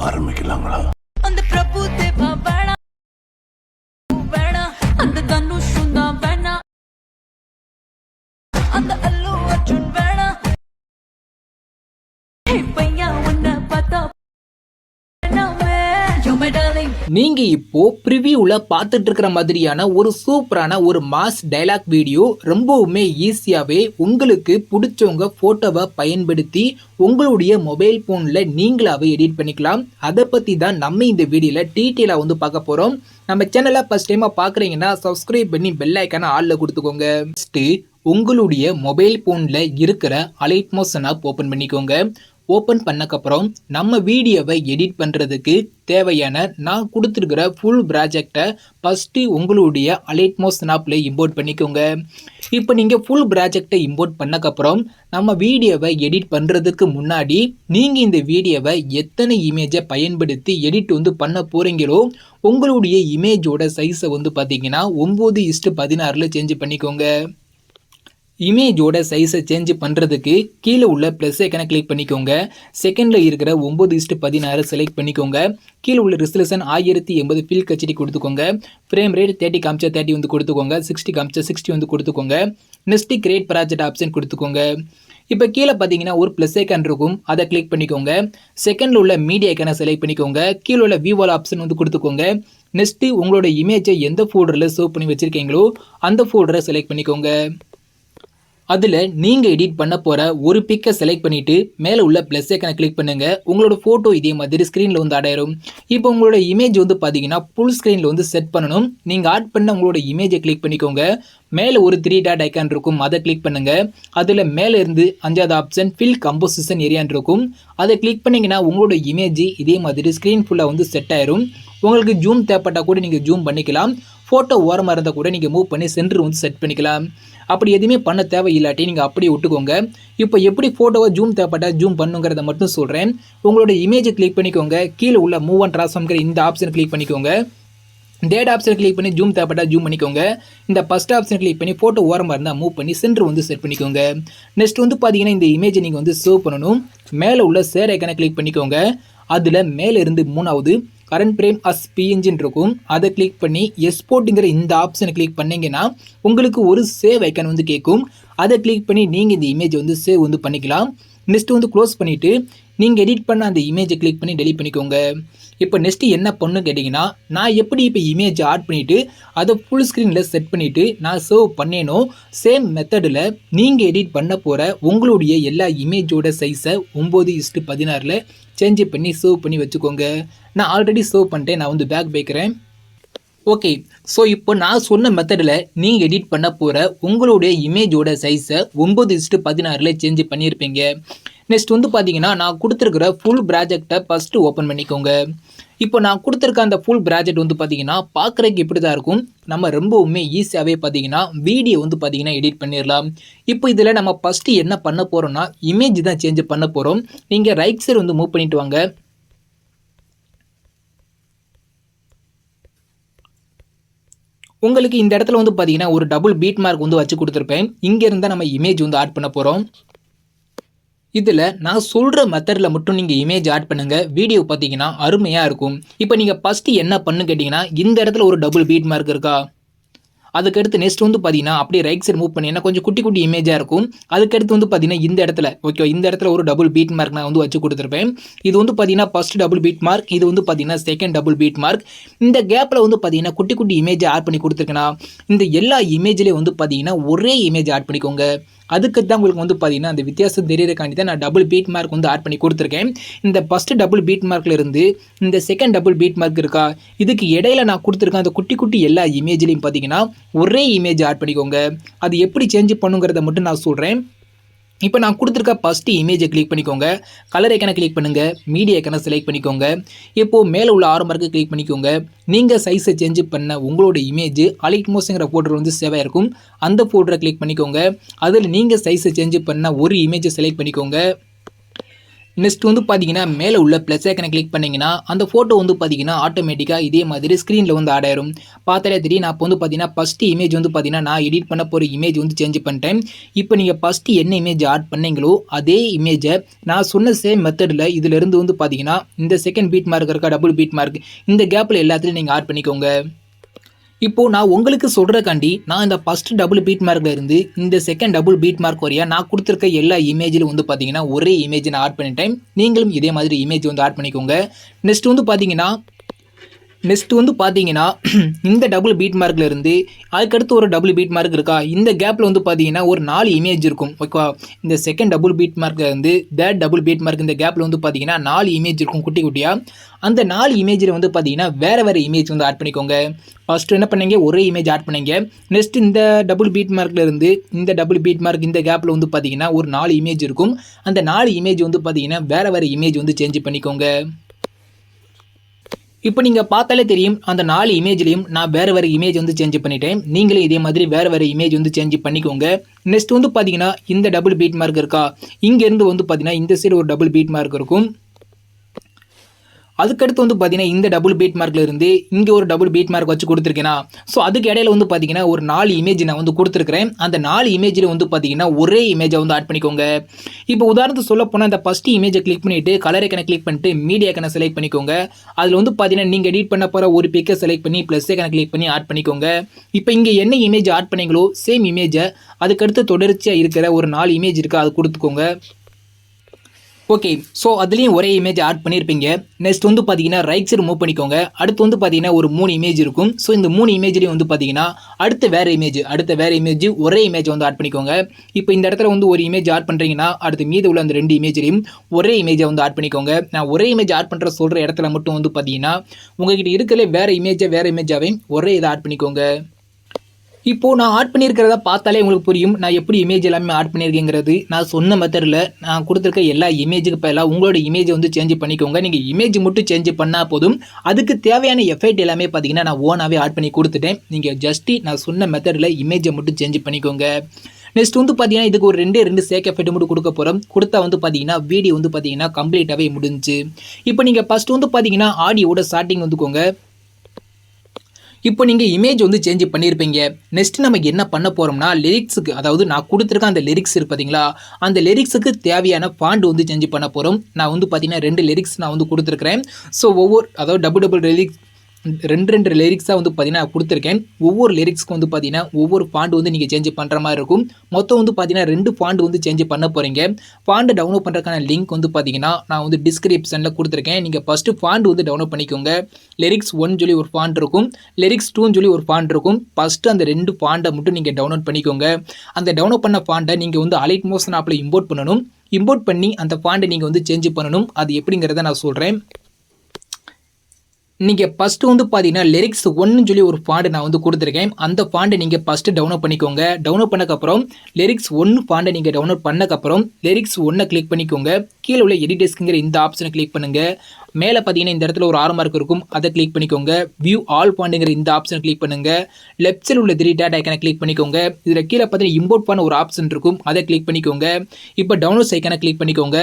ஆரம்பிக்கலாங்களா? அந்த பிரபு தேவா வேணா வேணா, அந்த தனுஷும் தான் வேணா, அந்த அல்லு அர்ஜுன் வேணா. பையா உன்னை பார்த்தா வேணாமே. You're my darling. நீங்க இப்போ ப்ரிவியூல பார்த்துட்டு இருக்கிற மாதிரியான ஒரு சூப்பரான ஒரு மாஸ் டைலாக் வீடியோ ரொம்பவுமே ஈஸியாவே உங்களுக்கு பிடிச்சவங்க போட்டோவை பயன்படுத்தி உங்களுடைய மொபைல் போன்ல நீங்களாவே எடிட் பண்ணிக்கலாம். அதை பத்தி தான் நம்ம இந்த வீடியோல டீட்டெயிலா வந்து பார்க்க போறோம். நம்ம சேனலை ஃபர்ஸ்ட் டைமா பாக்குறீங்கன்னா சப்ஸ்கிரைப் பண்ணி பெல் ஐக்கான ஆல்ல கொடுத்துக்கோங்க. ஃபர்ஸ்ட் உங்களுடைய மொபைல் போன்ல இருக்கிற அலைட்மோஷன் ஆப் ஓபன் பண்ணிக்கோங்க. ஓப்பன் பண்ணக்கப்புறம் நம்ம வீடியோவை எடிட் பண்ணுறதுக்கு தேவையான நான் கொடுத்துருக்கிற ஃபுல் ப்ராஜெக்டை ஃபஸ்ட்டு உங்களுடைய அலைட்மோஷன் ஆப்பில் இம்போர்ட் பண்ணிக்கோங்க. இப்போ நீங்கள் ஃபுல் ப்ராஜெக்டை இம்போர்ட் பண்ணக்கப்புறம் நம்ம வீடியோவை எடிட் பண்ணுறதுக்கு முன்னாடி நீங்கள் இந்த வீடியோவை எத்தனை இமேஜை பயன்படுத்தி எடிட் வந்து பண்ண போகிறீங்களோ உங்களுடைய இமேஜோட சைஸை வந்து பார்த்தீங்கன்னா 9:16 சேஞ்ச் பண்ணிக்கோங்க. இமேஜோட சைஸை சேஞ்ச் பண்ணுறதுக்கு கீழே உள்ள ப்ளஸ் ஐக்கனை கிளிக் பண்ணிக்கோங்க. செகண்டில் இருக்கிற 9:16 செலக்ட் பண்ணிக்கோங்க. கீழே உள்ள ரெசல்யூஷன் 1080 ஃபில் கச்சிடி கொடுத்துக்கோங்க. ஃப்ரேம் ரேட் 30 காமிச்சா 30 வந்து கொடுத்துக்கோங்க. 60 காமிச்சா 60 வந்து கொடுத்துக்கோங்க. நெக்ஸ்ட் கிரியேட் ப்ராஜெக்ட் ஆப்ஷன் கொடுத்துக்கோங்க. இப்போ கீழே பார்த்தீங்கன்னா ஒரு ப்ளஸ் ஐக்கன் இருக்கும், அதை கிளிக் பண்ணிக்கோங்க. செகண்டில் உள்ள மீடியா ஐக்கனை செலக்ட் பண்ணிக்கோங்க. கீழே உள்ள வியூவால் ஆப்ஷன் வந்து கொடுத்துக்கோங்க. நெக்ஸ்ட்டு உங்களோட இமேஜை எந்த ஃபோல்டரில் சேவ் பண்ணி வச்சுருக்கீங்களோ அந்த ஃபோல்டரை செலக்ட் பண்ணிக்கோங்க. அதில் நீங்கள் எடிட் பண்ண போகிற ஒரு பிக்கை செலக்ட் பண்ணிவிட்டு மேலே உள்ள ப்ளஸ் ஐக்கனை கிளிக் பண்ணுங்கள். உங்களோட ஃபோட்டோ இதே மாதிரி ஸ்க்ரீனில் வந்து ஆட் ஆயிரும். இப்போ உங்களோட இமேஜ் வந்து பார்த்தீங்கன்னா ஃபுல் ஸ்க்ரீனில் வந்து செட் பண்ணணும். நீங்கள் ஆட் பண்ண உங்களோட இமேஜை கிளிக் பண்ணிக்கோங்க. மேலே ஒரு 3 டாட் ஐக்கான் இருக்கும், அதை கிளிக் பண்ணுங்கள். அதில் மேலே இருந்து 5வது ஆப்ஷன் ஃபில் கம்போசிஷன் ஏரியான்னு இருக்கும், அதை கிளிக் பண்ணிங்கன்னா உங்களோட இமேஜ் இதே மாதிரி ஸ்க்ரீன் ஃபுல்லாக வந்து செட் ஆயிரும். உங்களுக்கு ஜூம் தேவைப்பட்டால் கூட நீங்கள் ஜூம் பண்ணிக்கலாம். ஃபோட்டோ ஓரமாக இருந்தால் கூட நீங்கள் மூவ் பண்ணி சென்டர் வந்து செட் பண்ணிக்கலாம். அப்படி எதுவுமே பண்ண தேவையில்லாட்டி நீங்கள் அப்படியே விட்டுக்கோங்க. இப்போ எப்படி ஃபோட்டோவை ஜூம் தேவைப்பட்டால் ஜூம் பண்ணுங்கிறத மட்டும் சொல்கிறேன். உங்களோட இமேஜை கிளிக் பண்ணிக்கோங்க. கீழே உள்ள மூவ் அண்ட் ட்ரான்ஸ்ஃபார்ம்ங்கிற இந்த ஆப்ஷன் கிளிக் பண்ணிக்கோங்க. டேட் ஆப்ஷன் கிளிக் பண்ணி ஜூம் தேவைப்பட்டால் ஜூம் பண்ணிக்கோங்க. இந்த ஃபஸ்ட் ஆப்ஷன் கிளிக் பண்ணி ஃபோட்டோ ஓரமாக இருந்தால் மூவ் பண்ணி சென்டர் வந்து செட் பண்ணிக்கோங்க. நெக்ஸ்ட் வந்து பார்த்தீங்கன்னா இந்த இமேஜை நீங்கள் வந்து சேவ் பண்ணணும். மேலே உள்ள ஷேர் ஐக்கனை கிளிக் பண்ணிக்கோங்க. அதில் மேலே இருந்து 3வது கரண்ட் ஃப்ரேம் அஸ் பிஎன்ஜின்னு இருக்கும், அதை கிளிக் பண்ணி எக்ஸ்போர்ட்டுங்கிற இந்த ஆப்ஷனை கிளிக் பண்ணிங்கன்னா உங்களுக்கு ஒரு சேவ் ஐக்கன் வந்து கேட்கும். அதை கிளிக் பண்ணி நீங்கள் இந்த இமேஜை வந்து சேவ் வந்து பண்ணிக்கலாம். நெக்ஸ்ட் வந்து க்ளோஸ் பண்ணிவிட்டு நீங்கள் எடிட் பண்ண அந்த இமேஜை கிளிக் பண்ணி டெலிட் பண்ணிக்கோங்க. இப்போ நெக்ஸ்ட்டு என்ன பண்ணு கேட்டிங்கன்னா, நான் எப்படி இப்போ இமேஜை ஆட் பண்ணிவிட்டு அதை ஃபுல் ஸ்க்ரீனில் செட் பண்ணிவிட்டு நான் சேவ் பண்ணேனோ சேம் மெத்தடில் நீங்கள் எடிட் பண்ண போகிற உங்களுடைய எல்லா இமேஜோட சைஸை 9:16 சேஞ்ச் பண்ணி சேவ் பண்ணி வச்சுக்கோங்க. நான் ஆல்ரெடி சேவ் பண்ணிட்டேன், நான் வந்து பேக் வைக்கிறேன். ஓகே, ஸோ இப்போ நான் சொன்ன மெத்தடில் நீங்கள் எடிட் பண்ண போகிற உங்களுடைய இமேஜோட சைஸை 9:16 சேஞ்ச் பண்ணியிருப்பீங்க. நெக்ஸ்ட் வந்து பார்த்தீங்கன்னா நான் கொடுத்துருக்கிற ஃபுல் ப்ராஜெக்டை ஃபஸ்ட்டு ஓப்பன் பண்ணிக்கோங்க. இப்போ நான் கொடுத்துருக்க அந்த ஃபுல் ப்ராஜெக்ட் வந்து பார்த்தீங்கன்னா பார்க்குறதுக்கு இப்படி தான் இருக்கும். நம்ம ரொம்பவுமே ஈஸியாகவே பார்த்தீங்கன்னா வீடியோ வந்து பார்த்தீங்கன்னா எடிட் பண்ணிடலாம். இப்போ இதில் நம்ம ஃபஸ்ட்டு என்ன பண்ண போகிறோம்னா இமேஜ் தான் சேஞ்ச் பண்ண போகிறோம். நீங்கள் ரைட் சைடு வந்து மூவ் பண்ணிட்டு வாங்க. உங்களுக்கு இந்த இடத்துல வந்து பார்த்தீங்கன்னா ஒரு டபுள் பீட் மார்க் வந்து வச்சு கொடுத்துருப்பேன். இங்கே இருந்தால் நம்ம இமேஜ் வந்து ஆட் பண்ண போகிறோம். இதில் நான் சொல்கிற மெத்தடில் மட்டும் நீங்கள் இமேஜ் ஆட் பண்ணுங்கள். வீடியோ பார்த்தீங்கன்னா அருமையாக இருக்கும். இப்போ நீங்கள் ஃபஸ்ட்டு என்ன பண்ணு கேட்டிங்கன்னா இந்த இடத்துல ஒரு டபுள் பீட் மார்க் இருக்கா, அதுக்கடுத்து நெக்ஸ்ட் வந்து பார்த்தீங்கன்னா அப்படியே ரைட் சைடு மூவ் பண்ணிங்கன்னா கொஞ்சம் குட்டி குட்டி இமேஜாக இருக்கும். அதுக்கடுத்து வந்து பார்த்தீங்கன்னா இந்த இடத்துல ஓகே இந்த இடத்துல ஒரு டபுள் பீட் மார்க் நான் வந்து வச்சு கொடுத்துருப்பேன். இது வந்து பார்த்தீங்கன்னா ஃபர்ஸ்ட் டபுள் பீட் மார்க், இது வந்து பார்த்தீங்கன்னா செகண்ட் டபுள் பீட் மார்க். இந்த கேப்பில் வந்து பார்த்தீங்கன்னா குட்டி குட்டி இமேஜை ஆட் பண்ணி கொடுத்துருக்கேன்னா இந்த எல்லா இமேஜ்லேயும் வந்து பார்த்தீங்கன்னா ஒரே இமேஜ் ஆட் பண்ணிக்கோங்க. அதுக்கு தான் உங்களுக்கு வந்து பார்த்தீங்கன்னா அந்த வித்தியாசம் தெரியறதுக்காண்டி தான் நான் டபுள் பீட் மார்க் வந்து ஆட் பண்ணி கொடுத்துருக்கேன். இந்த ஃபஸ்ட்டு டபுள் பீட் மார்க்கில் இருந்து இந்த செகண்ட் டபுள் பீட் மார்க் இருக்கா, இதுக்கு இடையில நான் கொடுத்துருக்கேன் அந்த குட்டி குட்டி எல்லா இமேஜ்லையும் பார்த்தீங்கன்னா ஒரே இமேஜ் ஆட் பண்ணிக்கோங்க. அது எப்படி சேஞ்ச் பண்ணுங்கிறத மட்டும் நான் சொல்கிறேன். இப்போ நான் கொடுத்துருக்க ஃபஸ்ட்டு இமேஜை கிளிக் பண்ணிக்கோங்க. கலர் ஐக்கனை கிளிக் பண்ணுங்கள். மீடியா ஐக்கனை செலக்ட் பண்ணிக்கோங்க. இப்போது மேலே உள்ள ஆரோ மார்க்கை கிளிக் பண்ணிக்கோங்க. நீங்கள் சைஸை சேஞ்ச் பண்ண உங்களோட இமேஜ் அலைட்மோஸ்ங்கிற ஃபோல்டர் வந்து சேவாக இருக்கும். அந்த ஃபோல்டரை கிளிக் பண்ணிக்கோங்க. அதில் நீங்கள் சைஸை சேஞ்ச் பண்ண ஒரு இமேஜை செலக்ட் பண்ணிக்கோங்க. நெக்ஸ்ட் வந்து பார்த்தீங்கன்னா மேலே உள்ள ப்ளஸ் ஐக்கனை கிளிக் பண்ணிங்கன்னா அந்த ஃபோட்டோ வந்து பார்த்தீங்கன்னா ஆட்டோமேட்டிக்காக இதே மாதிரி ஸ்க்ரீனில் வந்து ஆட் ஆயிரும். பார்த்தாலே தெரியும். நான் இப்போ வந்து பார்த்தீங்கன்னா ஃபஸ்ட்டு இமேஜ் வந்து பார்த்தீங்கன்னா நான் எடிட் பண்ண போகிற இமேஜ் வந்து சேஞ்ச் பண்ணிட்டேன். இப்போ நீங்கள் ஃபஸ்ட்டு என்ன இமேஜ் ஆட் பண்ணீங்களோ அதே இமேஜை நான் சொன்ன சேம் மெத்தடில் இதிலிருந்து வந்து பார்த்தீங்கன்னா இந்த செகண்ட் பீட் மார்க் இருக்கா, டபுள் பீட் மார்க், இந்த கேப்பில் எல்லாத்துலையும் நீங்கள் ஆட் பண்ணிக்கோங்க. இப்போ நான் உங்களுக்கு சொல்கிறக்காண்டி நான் இந்த ஃபர்ஸ்ட் டபுள் பீட் மார்க்ல இருந்து இந்த செகண்ட் டபுள் பீட் மார்க் வரையா நான் கொடுத்துருக்க எல்லா இமேஜிலும் வந்து பார்த்தீங்கன்னா ஒரே இமேஜ் நான் ஆட் பண்ணிட்டேன். நீங்களும் இதே மாதிரி இமேஜ் வந்து ஆட் பண்ணிக்கோங்க. நெக்ஸ்ட் வந்து பார்த்தீங்கன்னா இந்த டபுள் பீட் மார்க்ல இருந்து அதுக்கடுத்து ஒரு டபுள் பீட் மார்க் இருக்கா, இந்த கேப்பில் வந்து பார்த்தீங்கன்னா ஒரு 4 இமேஜ் இருக்கும். ஓகேவா, இந்த செகண்ட் டபுள் பீட் மார்க்ல இருந்து தேர்ட் டபுள் பீட் மார்க் இந்த கேப்பில் வந்து பார்த்தீங்கன்னா 4 இமேஜ் இருக்கும் குட்டி குட்டியாக. அந்த 4 இமேஜில் வந்து பார்த்தீங்கன்னா வேறு இமேஜ் வந்து ஆட் பண்ணிக்கோங்க. ஃபர்ஸ்ட் என்ன பண்ணீங்க, ஒரே இமேஜ் ஆட் பண்ணீங்க. நெக்ஸ்ட் இந்த டபுள் பீட் மார்க்ல இருந்து இந்த டபுள் பீட் மார்க் இந்த கேப்பில் வந்து பார்த்தீங்கன்னா ஒரு 4 இமேஜ் இருக்கும். அந்த 4 இமேஜ் வந்து பார்த்தீங்கன்னா வேறு இமேஜ் வந்து சேஞ்ச் பண்ணிக்கோங்க. இப்போ நீங்கள் பார்த்தாலே தெரியும் அந்த 4 இமேஜ்லையும் நான் வேறு இமேஜ் வந்து சேஞ்ச் பண்ணிட்டேன். நீங்களும் இதே மாதிரி வேறு இமேஜ் வந்து சேஞ்ச் பண்ணிக்கோங்க. நெக்ஸ்ட் வந்து பார்த்தீங்கன்னா இந்த டபுள் பீட் மார்க் இருக்கா, இங்கேருந்து வந்து பார்த்தீங்கன்னா இந்த சைடு ஒரு டபுள் பீட் மார்க் இருக்கும். அதுக்கடுத்து வந்து பார்த்தீங்கன்னா இந்த டபுள் பீட் மார்க்ல இருந்து இங்கே ஒரு டபுள் பீட் மார்க் வச்சு கொடுத்துருக்கேனா. ஸோ அதுக்கு இடையில வந்து பார்த்தீங்கன்னா ஒரு 4 இமேஜ் நான் வந்து கொடுத்துருக்கிறேன். அந்த 4 இமேஜில் வந்து பார்த்தீங்கன்னா ஒரே இமேஜை வந்து ஆட் பண்ணிக்கோங்க. இப்போ உதாரணத்துக்கு சொல்ல போனால் இந்த ஃபர்ஸ்ட் இமேஜை கிளிக் பண்ணிட்டு கலர் ஐக்கனை கிளிக் பண்ணிட்டு மீடியா ஐக்கனை செலக்ட் பண்ணிக்கோங்க. அதில் வந்து பார்த்தீங்கன்னா நீங்கள் எடிட் பண்ண போகிற ஒரு பிக்கை செலக்ட் பண்ணி ப்ளஸ் ஐக்கனை கிளிக் பண்ணி ஆட் பண்ணிக்கோங்க. இப்போ இங்கே என்ன இமேஜ் ஆட் பண்ணீங்களோ சேம் இமேஜை அதுக்கடுத்து தொடர்ச்சியாக இருக்கிற ஒரு 4 இமேஜ் இருக்கா அது கொடுத்துக்கோங்க. ஓகே, ஸோ அதுலேயும் ஒரே இமேஜ் ஆட் பண்ணியிருப்பீங்க. நெக்ஸ்ட் வந்து பார்த்தீங்கன்னா ரைட் சைடு மூவ் பண்ணிக்கோங்க. அடுத்து வந்து பார்த்தீங்கன்னா ஒரு 3 இமேஜ் இருக்கும். ஸோ இந்த 3 இமேஜ்லேயும் வந்து பார்த்தீங்கன்னா அடுத்த வேறு இமேஜ் ஒரே இமேஜ் வந்து ஆட் பண்ணிக்கோங்க. இப்போ இந்த இடத்துல வந்து ஒரு இமேஜ் ஆட் பண்ணுறீங்கன்னா அடுத்து மீது உள்ள அந்த 2 இமேஜ்லையும் ஒரே இமேஜை வந்து ஆட் பண்ணிக்கோங்க. நான் ஒரே இமேஜ் ஆட் பண்ணுற சொல்கிற இடத்துல மட்டும் வந்து பார்த்தீங்கன்னா உங்ககிட்ட இருக்கல வேறு இமேஜாகவே ஒரே இதை ஆட் பண்ணிக்கோங்க. இப்போது நான் ஆட் பண்ணியிருக்கிறத பார்த்தாலே உங்களுக்கு புரியும் நான் எப்படி இமேஜ் எல்லாமே ஆட் பண்ணியிருக்கேங்கிறது. நான் சொன்ன மெத்தடில் நான் கொடுத்துருக்க எல்லா இமேஜுக்கு பதிலாக உங்களோட இமேஜை வந்து சேஞ்ச் பண்ணிக்கோங்க. நீங்கள் இமேஜ் மட்டும் சேஞ்ச் பண்ணால் போதும். அதுக்கு தேவையான எஃபெக்ட் எல்லாமே பார்த்தீங்கன்னா நான் ஓனாகவே ஆட் பண்ணி கொடுத்துட்டேன். நீங்கள் ஜஸ்ட்டு நான் சொன்ன மெத்தடில் இமேஜை மட்டும் சேஞ்ச் பண்ணிக்கோங்க. நெக்ஸ்ட் வந்து பார்த்தீங்கன்னா இதுக்கு ஒரு 2 சேக் எஃபெக்ட் மட்டும் கொடுக்க போகிறோம். கொடுத்தா வந்து பார்த்தீங்கன்னா வீடியோ வந்து பார்த்தீங்கன்னா கம்ப்ளீட்டாகவே முடிஞ்சு. இப்போ நீங்கள் ஃபஸ்ட்டு வந்து பார்த்தீங்கன்னா ஆடியோட ஸ்டார்டிங் வந்துக்கோங்க. இப்போ நீங்கள் இமேஜ் வந்து சேஞ்ச் பண்ணியிருப்பீங்க. நெக்ஸ்ட் நம்ம என்ன பண்ண போகிறோம்னா லிரிக்ஸுக்கு, அதாவது நான் கொடுத்துருக்க அந்த லிரிக்ஸ் இருக்கு பார்த்தீங்களா, அந்த லிரிக்ஸுக்கு தேவையான ஃபாண்ட் வந்து சேஞ்ச் பண்ண போகிறோம். நான் வந்து பார்த்தீங்கன்னா 2 லிரிக்ஸ் நான் வந்து கொடுத்துருக்கிறேன். ஸோ அதாவது டபுள் லிரிக்ஸ் 2 லிரிக்ஸாக வந்து பார்த்தீங்கன்னா கொடுத்துருக்கேன். ஒவ்வொரு லிரிக்ஸ்க்கு வந்து பார்த்தீங்கன்னா ஒவ்வொரு ஃபாண்ட் வந்து நீங்கள் சேஞ்ச் பண்ணுற மாதிரி இருக்கும். மொத்தம் வந்து பார்த்தீங்கன்னா 2 ஃபாண்ட் வந்து சேஞ்ச் பண்ண போகிறீங்க. ஃபாண்ட் டவுன்லோட் பண்ணுறதுக்கான லிங்க் வந்து பார்த்தீங்கன்னா நான் வந்து டிஸ்கிரிப்ஷனில் கொடுத்துருக்கேன். நீங்கள் ஃபஸ்ட்டு ஃபாண்ட் வந்து டவுன்லோட் பண்ணிக்கோங்க. லிரிக்ஸ் 1 சொல்லி ஒரு ஃபாண்ட் இருக்கும், லிரிக்ஸ் 2 சொல்லி ஒரு ஃபாண்ட் இருக்கும். ஃபஸ்ட்டு அந்த 2 ஃபாண்ட்டை மட்டும் நீங்கள் டவுன்லோட் பண்ணிக்கோங்க. அந்த டவுன்லோட் பண்ண ஃபாண்ட்டை நீங்கள் வந்து அலைட் மோஷன் ஆப்பில் இம்போர்ட் பண்ணணும். இம்போர்ட் பண்ணி அந்த ஃபாண்ட்டை நீங்கள் வந்து சேஞ்ச் பண்ணணும். அது எப்படிங்கிறத நான் சொல்கிறேன். நீங்கள் ஃபஸ்ட்டு வந்து பார்த்தீங்கன்னா லிரிக்ஸ் 1 சொல்லி ஒரு ஃபாண்ட் நான் வந்து கொடுத்துருக்கேன். அந்த ஃபாண்டை நீங்கள் ஃபஸ்ட்டு டவுன்லோட் பண்ணிக்கோங்க. டவுன்லோட் பண்ணக்கப்புறம் லிரிக்ஸ் 1 ஃபாண்டை நீங்கள் டவுன்லோட் பண்ணக்கப்புறம் லிரிக்ஸ் 1 கிளிக் பண்ணிக்கோங்க. கீழே உள்ள எடிட்டர்ஸ்க்குங்கிற இந்த ஆப்ஷனை கிளிக் பண்ணுங்கள். மேலே பார்த்தீங்கன்னா இந்த இடத்துல ஒரு ஆரோ மார்க் இருக்கும், அதை கிளிக் பண்ணிக்கோங்க. வியூ ஆல் ஃபாண்டுங்கிற இந்த ஆப்ஷனை கிளிக் பண்ணுங்கள். லெஃப்ட் சைடு உள்ள 3 டாட் ஐக்கனை கிளிக் பண்ணிக்கோங்க. இதில் கீழே பார்த்தீங்கன்னா இம்போர்ட் பண்ண ஒரு ஆப்ஷன் இருக்கும், அதை கிளிக் பண்ணிக்கோங்க. இப்போ டவுன்லோட் ஐக்கனை கிளிக் பண்ணிக்கோங்க.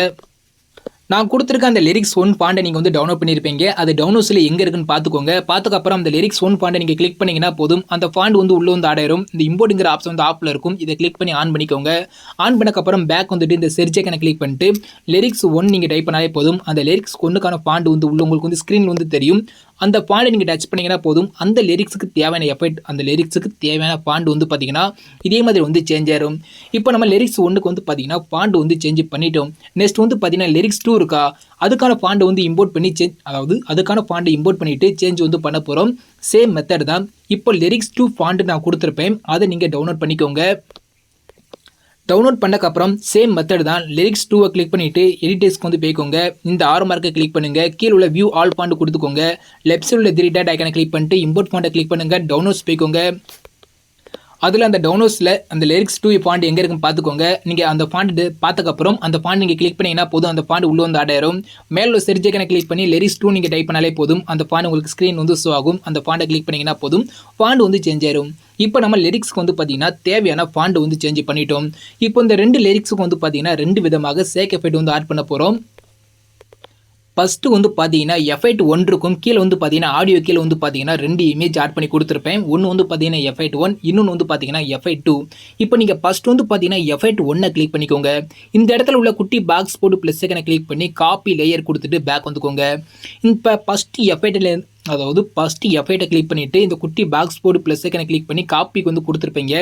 நான் கொடுத்துருக்க அந்த லிரிக்ஸ் 1 ஃபாண்டை நீங்கள் வந்து டவுன்லோட் பண்ணியிருப்பீங்க. அது டவுன்லோட்ஸில் எங்கே இருக்குன்னு பார்த்துக்கோங்க. பார்த்துக்கப்புறம் அந்த லிரிக்ஸ் 1 ஃபாண்டை நீங்கள் கிளிக் பண்ணிங்கன்னா போதும். அந்த ஃபாண்ட் வந்து உள்ளே வந்து ஆடாயிரும். இந்த இம்போர்ட்டுங்கிற ஆப்ஷன் வந்து ஆப்பில் இருக்கும், இதை கிளிக் பண்ணி ஆன் பண்ணிக்கோங்க. ஆன் பண்ணக்கப்புறம் பேக் வந்துட்டு இந்த செர்ச் ஐக்கனை கிளிக் பண்ணிட்டு லிரிக்ஸ் 1 நீங்கள் டைப் பண்ணாலே போதும். அந்த லிரிக்ஸ் 1க்கான ஃபாண்ட் வந்து உள்ள உங்களுக்கு வந்து ஸ்க்ரீனில் வந்து தெரியும். அந்த ஃபாண்டை நீங்கள் டச் பண்ணிங்கன்னா போதும். அந்த லிரிக்ஸுக்கு தேவையான எஃபெக்ட், அந்த லிரிக்ஸுக்கு தேவையான ஃபாண்ட் வந்து பார்த்தீங்கன்னா இதே மாதிரி வந்து சேஞ்ச் ஆயிரும். இப்போ நம்ம லிரிக்ஸ் 1க்கு வந்து பார்த்தீங்கன்னா ஃபாண்ட் வந்து சேஞ்ச் பண்ணிட்டோம். நெக்ஸ்ட் வந்து பார்த்தீங்கன்னா லிரிக்ஸ் 2 இருக்கா, அதுக்கான ஃபாண்டை வந்து இம்போர்ட் பண்ணி அதுக்கான ஃபாண்டை இம்போர்ட் பண்ணிட்டு சேஞ்ச் வந்து பண்ண போகிறோம். சேம் மெத்தட் தான். இப்போ லிரிக்ஸ் 2 ஃபாண்ட் நான் கொடுத்துருப்பேன், அதை நீங்கள் டவுன்லோட் பண்ணிக்கோங்க. டவுன்லோட் பண்ணக்கப்புறம் சேம் மெத்தட் தான். லிரிக்ஸ் 2 கிளிக் பண்ணிவிட்டு எடிட்டர்ஸ்க்கு வந்து போய்க்கோங்க. இந்த ஆரோ மார்க்கை கிளிக் பண்ணுங்கள். கீழே உள்ள வியூ ஆல் ஃபாண்ட் கொடுத்துக்கோங்க. லெஃப்ட் சைடு உள்ள 3 டாட் ஐக்கனை கிளிக் பண்ணிட்டு இம்போர்ட் ஃபாண்டை கிளிக் பண்ணுங்கள். டவுன்லோட்ஸ் போய்க்கோங்க. அதில் அந்த டவுன்லோட்ஸில் அந்த லிரிக்ஸ் 2 ஃபாண்ட் எங்கே இருக்குன்னு பார்த்துக்கோங்க. நீங்கள் அந்த ஃபாண்ட் பார்த்ததுக்கப்புறம் அந்த ஃபாண்ட் நீங்கள் கிளிக் பண்ணிங்கன்னா போதும், அந்த ஃபாண்ட் உள்ளே வந்து ஆடாயிரும். மேலே செர்ச் ஐக்கனை கிளிக் பண்ணி லிரிக்ஸ் 2 நீங்கள் டைப் பண்ணாலே போதும், அந்த ஃபாண்ட் உங்களுக்கு ஸ்க்ரீன் வந்து ஷோ ஆகும். அந்த ஃபாண்டை கிளிக் பண்ணிங்கன்னா போதும், ஃபாண்ட் வந்து சேஞ்ச் ஆயிரும். இப்போ நம்ம லிரிக்ஸ்க்கு வந்து பார்த்தீங்கன்னா தேவையான ஃபாண்ட் வந்து சேஞ்ச் பண்ணிட்டோம். இப்போ இந்த 2 லிரிக்ஸுக்கு வந்து பார்த்தீங்கன்னா 2 விதமாக சேக் எஃபெக்ட் வந்து ஆட் பண்ண போகிறோம். ஃபஸ்ட்டு வந்து பார்த்தீங்கன்னா எஃபெக்ட் 1 இருக்கும். கீழே வந்து பார்த்தீங்கன்னா ஆடியோ கீழே வந்து பார்த்தீங்கன்னா 2 இமேஜ் ஆட் பண்ணி கொடுத்துருப்பேன். ஒன்று வந்து பார்த்தீங்கன்னா எஃபெக்ட் 1, இன்னொன்று வந்து பார்த்தீங்கன்னா எஃபெக்ட் 2. இப்போ நீங்கள் ஃபஸ்ட் வந்து பார்த்தீங்கன்னா எஃபெக்ட் 1 கிளிக் பண்ணிக்கோங்க. இந்த இடத்துல உள்ள குட்டி பாக்ஸ் போட்டு ப்ளஸ் ஐக்கனை கிளிக் பண்ணி காப்பி லேயர் கொடுத்துட்டு பேக் வந்துக்கோங்க. இப்போ ஃபஸ்ட்டு எஃபெக்டில் அதாவது ஃபஸ்ட்டு எஃபெக்டை கிளிக் பண்ணிவிட்டு இந்த குட்டி பாக்ஸ் போர்டு ப்ளஸ் ஐக்கனை கிளிக் பண்ணி காப்பிக்கு வந்து கொடுத்துருப்பீங்க.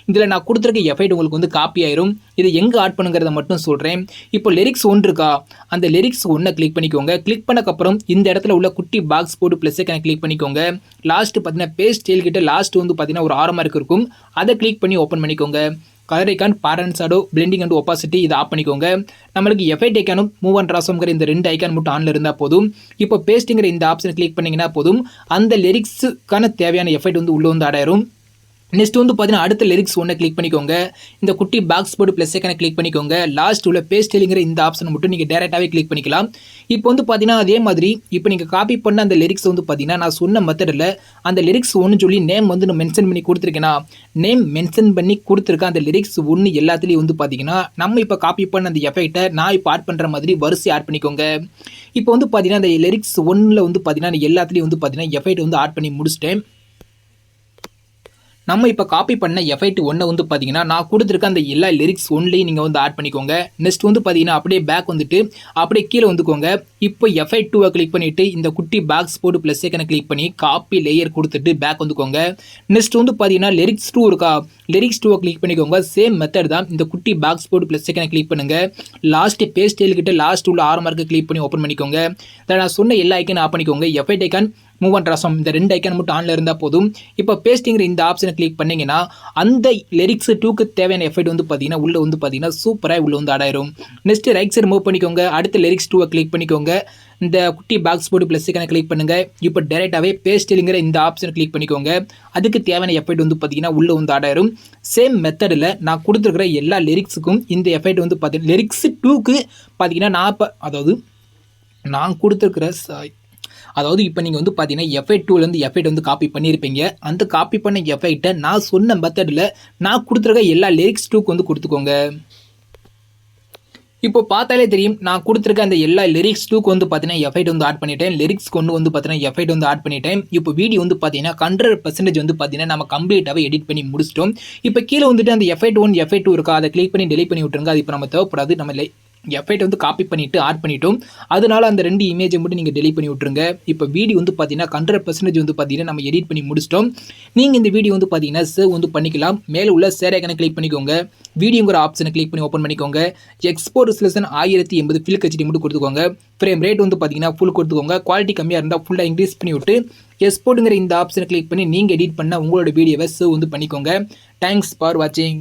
இதில் நான் கொடுத்துருக்க எஃபெக்ட் உங்களுக்கு வந்து காப்பி ஆயிரும். இது எங்கே ஆட் பண்ணுங்கிறத மட்டும் சொல்கிறேன். இப்போ லிரிக்ஸ் 1 இருக்கா, அந்த லிரிக்ஸ் 1 கிளிக் பண்ணிக்கோங்க. கிளிக் பண்ணக்கப்புறம் இந்த இடத்துல உள்ள குட்டி பாக்ஸ் போர்டு ப்ளஸ் ஐக்கனை கிளிக் பண்ணிக்கோங்க. லாஸ்ட்டு பார்த்தீங்கன்னா பேஜ் ஸ்டைல் கிட்ட லாஸ்ட் வந்து பார்த்தீங்கன்னா ஒரு ஆரமாக இருக்கும். அதை கிளிக் பண்ணி ஓப்பன் பண்ணிக்கோங்க. Colour icon, parent shadow, blending and opacity இதை ஆஃப் பண்ணிக்கோங்க. நம்மளுக்கு எஃபெக்ட் ஐக்கானும் மூவ் அண்ட் ட்ரான்ஸ்ஃபார்ம்ங்கிற இந்த 2 ஐக்கான் மட்டும் ஆனில் இருந்தால் போதும். இப்போ பேஸ்ட்டுங்கிற இந்த ஆப்ஷனை கிளிக் பண்ணிங்கன்னா போதும், அந்த லிரிக்ஸுக்கான தேவையான எஃபெக்ட் வந்து உள்ளே வந்து ஆடாயிரும். நெக்ஸ்ட் வந்து பார்த்தீங்கன்னா அடுத்த லிரிக்ஸ் 1 கிளிக் பண்ணிக்கோங்க. இந்த குட்டி பாக்ஸ் போர்டு ப்ளஸ் ஐக்கனை கிளிக் பண்ணிக்கோங்க. லாஸ்ட் உள்ள பேஸ்டலிங்கிற இந்த ஆப்ஷனை மட்டும் நீங்கள் டேரெக்டாகவே கிளிக் பண்ணிக்கலாம். இப்போ வந்து பார்த்தீங்கன்னா அதே மாதிரி இப்போ நீங்கள் காப்பி பண்ண அந்த லிரிக்ஸ் வந்து பார்த்தீங்கன்னா நான் சொன்ன மெத்தடில் அந்த லிரிக்ஸ் 1 சொல்லி நேம் வந்து நான் மென்ஷன் பண்ணி கொடுத்துருக்கேன்னா, நேம் மென்ஷன் பண்ணி கொடுத்துருக்க அந்த லிரிக்ஸ் 1 எல்லாத்துலேயும் வந்து பார்த்தீங்கன்னா நம்ம இப்போ காப்பி பண்ண அந்த எஃபெக்ட்டை நான் இப்போ ஆட் பண்ணுற மாதிரி வரிசை ஆட் பண்ணிக்கோங்க. இப்போ வந்து பார்த்தீங்கன்னா அந்த லிரிக்ஸ் 1 வந்து பார்த்தீங்கன்னா எல்லாத்துலேயும் வந்து பார்த்தீங்கன்னா எஃபெக்ட் வந்து ஆட் பண்ணி முடிச்சிட்டேன். நம்ம இப்போ காப்பி பண்ண எஃபெக்ட் 1 வந்து பார்த்தீங்கன்னா நான் கொடுத்துருக்க அந்த எல்லா லிரிக்ஸ் 1லையும் நீங்கள் வந்து ஆட் பண்ணிக்கோங்க. நெக்ஸ்ட் வந்து பார்த்தீங்கன்னா அப்படியே பேக் வந்துட்டு அப்படியே கீழே வந்துக்கோங்க. இப்போ எஃபெக்ட் 2 கிளிக் பண்ணிவிட்டு இந்த குட்டி பாக்ஸ் போட்டு ப்ளஸ் ஐக்கனை கிளிக் பண்ணி காப்பி லேயர் கொடுத்துட்டு பேக் வந்துக்கோங்க. நெக்ஸ்ட் வந்து பார்த்தீங்கன்னா லிரிக்ஸ் 2 இருக்கா, லிரிக்ஸ் 2 கிளிக் பண்ணிக்கோங்க. சேம் மெத்தட் தான். இந்த குட்டி பாக்ஸ் போட்டு ப்ளஸ் ஐக்கனை கிளிக் பண்ணுங்கள். லாஸ்ட் பேஜ் ஸ்டைல் கிட்ட லாஸ்ட் உள்ள ஆரமாக கிளிக் பண்ணி ஓப்பன் பண்ணிக்கோங்க. இதை நான் சொன்ன எல்லா ஐக்கன் ஆஃப் பண்ணிக்கோங்க. Effect icon, move and transform இந்த 2 ஐக்கான் மட்டும் ஆனில் இருந்தால் போதும். இப்போ பேஸ்டிங்கிற இந்த ஆப்ஷனை கிளிக் பண்ணிங்கன்னா அந்த லிரிக்ஸ் 2க்கு தேவையான எஃபெக்ட் வந்து பார்த்தீங்கன்னா உள்ளே வந்து பார்த்தீங்கன்னா சூப்பராக உள்ளே வந்து ஆடாயிரும். நெக்ஸ்ட் ரைட் சைடு மூவ் பண்ணிக்கோங்க. அடுத்த லிரிக்ஸ் 2 கிளிக் பண்ணிக்கோங்க. இந்த குட்டி பாக்ஸ் போட்டு ப்ளஸ் ஐக்கனை கிளிக் பண்ணுங்கள். இப்போ டேரெக்டாகவே பேஸ்டிங்கிற இந்த ஆப்ஷனை கிளிக் பண்ணிக்கோங்க. அதுக்கு தேவையான எஃபெக்ட் வந்து பார்த்தீங்கன்னா உள்ளே வந்து ஆடாயிரும். சேம் மெத்தடில் நான் கொடுத்துருக்கிற எல்லா லிரிக்ஸுக்கும் இந்த எஃபெக்ட் வந்து பார்த்தீங்கன்னா லிரிக்ஸ் 2க்கு பார்த்தீங்கன்னா நான் கொடுத்துருக்கிற அதாவது இப்போ நீங்கள் வந்து பார்த்தீங்கன்னா எஃபெக்ட் 2லேருந்து எஃபெக்ட் வந்து காப்பி பண்ணியிருப்பீங்க. அந்த காப்பி பண்ண எஃபெக்ட்டை நான் சொன்ன மெத்தடில் நான் கொடுத்துருக்க எல்லா லிரிக்ஸ் 2க்கு வந்து கொடுத்துக்கோங்க. இப்போ பார்த்தாலே தெரியும் நான் கொடுத்துருக்க அந்த எல்லா லிரிக்ஸ் 2க்கு வந்து பார்த்தீங்கன்னா எஃபெக்ட் வந்து ஆட் பண்ணிட்டேன். லிரிக்ஸ் கொண்டு வந்து பார்த்தீங்கன்னா எஃபெக்ட் வந்து ஆட் பண்ணிட்டேன். இப்போ வீடியோ வந்து பார்த்தீங்கன்னா 100% வந்து பார்த்தீங்கன்னா நம்ம கம்ப்ளீட்டாகவே எடிட் பண்ணி முடிச்சிட்டோம். இப்போ கீழே வந்துட்டு அந்த எஃபெக்ட் 1 எஃபெக்ட் 2 இருக்கா, அதை கிளிக் பண்ணி டெலிட் பண்ணி விட்டுருங்க. அது இப்போ நம்ம தேவைப்படாது. நம்ம எஃபெக்ட் வந்து காப்பி பண்ணிவிட்டு ஆட் பண்ணிட்டோம். அதனால அந்த 2 இமேஜை மட்டும் நீங்கள் டெலிட் பண்ணி விட்டுருங்க. இப்போ வீடியோ வந்து பார்த்தீங்கன்னா 100% வந்து பார்த்தீங்கன்னா நம்ம எடிட் பண்ணி முடிச்சிட்டோம். நீங்கள் இந்த வீடியோ வந்து பார்த்தீங்கன்னா சேவ் வந்து பண்ணிக்கலாம். மேலே உள்ள ஷேர் ஐக்கனை கிளிக் பண்ணிக்கோங்க. வீடியோங்கிற ஆப்ஷனை கிளிக் பண்ணி ஓப்பன் பண்ணிக்கோங்க. எக்ஸ்போர்ட் ரெசல்யூஷன் 1080 ஃபில் ஹெச்டி மட்டும் கொடுத்துக்கோங்க. ஃப்ரேம் ரேட் வந்து பார்த்தீங்கன்னா ஃபுல் கொடுத்துக்கோங்க. குவாலிட்டி கம்மியாக இருந்தால் ஃபுல்லாக இன்க்ரீஸ் பண்ணி விட்டு எக்ஸ்போர்ட்டுங்கிற இந்த ஆப்ஷனை கிளிக் பண்ணி நீங்கள் எடிட் பண்ண உங்களோட வீடியோவை சேவ் வந்து பண்ணிக்கோங்க. தேங்க்ஸ் ஃபார் வாட்சிங்.